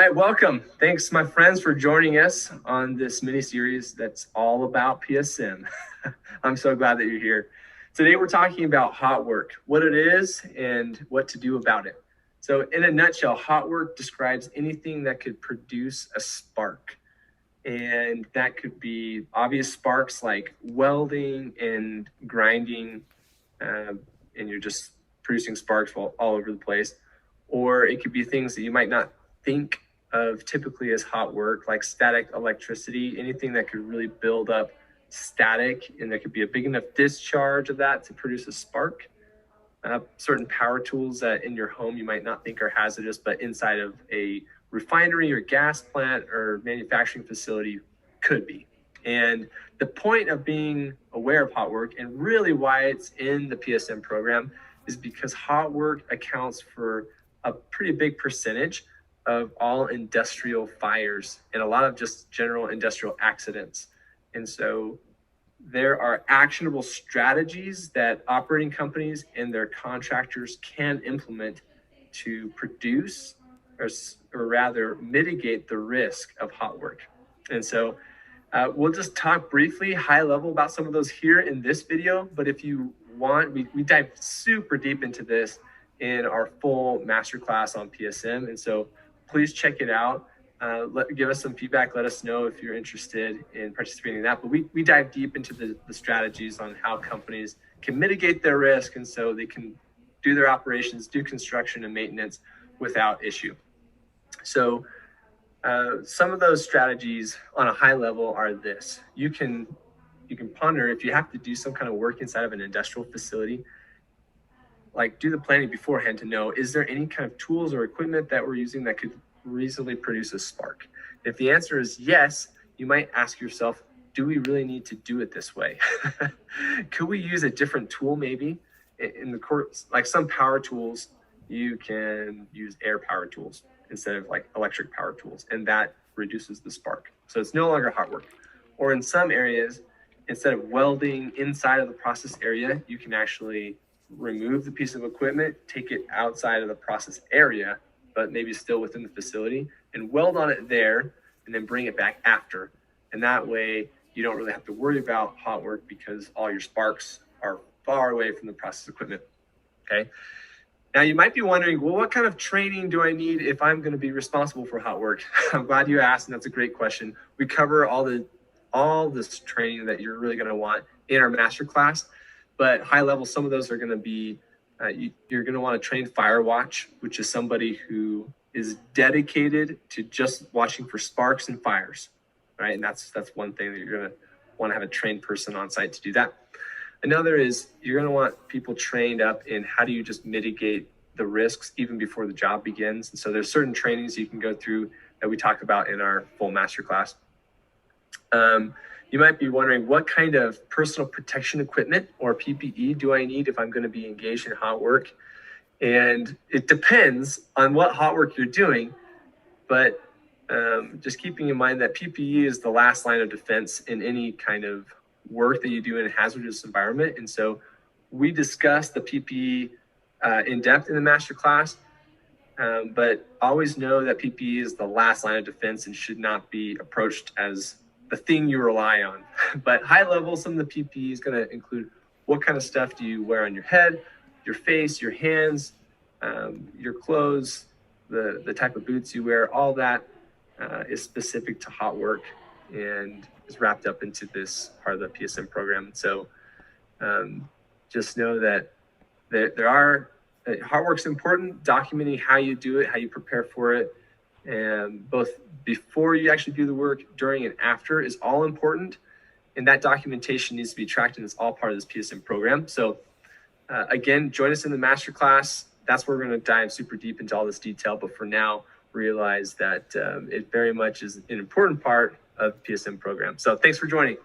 All right, welcome. Thanks, my friends, for joining us on this mini series that's all about PSM. I'm so glad that you're here. Today, we're talking about hot work, what it is, and what to do about it. So, in a nutshell, hot work describes anything that could produce a spark. And that could be obvious sparks like welding and grinding, and you're just producing sparks all over the place. Or it could be things that you might not think of typically as hot work, like static electricity, anything that could really build up static, and there could be a big enough discharge of that to produce a spark. Certain power tools that in your home you might not think are hazardous, but inside of a refinery or gas plant or manufacturing facility could be. And the point of being aware of hot work, and really why it's in the PSM program, is because hot work accounts for a pretty big percentage of all industrial fires and a lot of just general industrial accidents. And so there are actionable strategies that operating companies and their contractors can implement to produce or rather mitigate the risk of hot work. And so we'll just talk briefly, high level, about some of those here in this video. But if you want, we dive super deep into this in our full masterclass on PSM. And so please check it out. Give us some feedback. Let us know if you're interested in participating in that. But we dive deep into the strategies on how companies can mitigate their risk, and so they can do their operations, do construction and maintenance without issue. So some of those strategies on a high level are this. You can ponder, if you have to do some kind of work inside of an industrial facility, like do the planning beforehand to know, is there any kind of tools or equipment that we're using that could reasonably produce a spark? If the answer is yes, you might ask yourself, do we really need to do it this way? Could we use a different tool maybe? In the course, like some power tools, you can use air power tools instead of like electric power tools, and that reduces the spark. So it's no longer hot work. Or in some areas, instead of welding inside of the process area, you can actually remove the piece of equipment, take it outside of the process area, but maybe still within the facility, and weld on it there, and then bring it back after. And that way you don't really have to worry about hot work because all your sparks are far away from the process equipment. Okay. Now you might be wondering, well, what kind of training do I need if I'm going to be responsible for hot work? I'm glad you asked, and that's a great question. We cover all this training that you're really going to want in our master class. But high level, some of those are going to be, you're going to want to train fire watch, which is somebody who is dedicated to just watching for sparks and fires, right? And that's one thing that you're going to want to have a trained person on site to do that. Another is you're going to want people trained up in how do you just mitigate the risks even before the job begins. And so there's certain trainings you can go through that we talk about in our full master class. You might be wondering, what kind of personal protection equipment or PPE do I need if I'm going to be engaged in hot work? And it depends on what hot work you're doing, but just keeping in mind that PPE is the last line of defense in any kind of work that you do in a hazardous environment. And so we discuss the PPE in depth in the master class, but always know that PPE is the last line of defense and should not be approached as the thing you rely on. But high level, some of the PPE is going to include what kind of stuff do you wear on your head, your face, your hands, your clothes, the type of boots you wear. All that is specific to hot work and is wrapped up into this part of the PSM program. So just know that hot work's important. Documenting how you do it, how you prepare for it, and both before you actually do the work, during and after, is all important. And that documentation needs to be tracked, and it's all part of this PSM program. So again, join us in the masterclass. That's where we're going to dive super deep into all this detail. But for now, realize that it very much is an important part of the PSM program. So thanks for joining.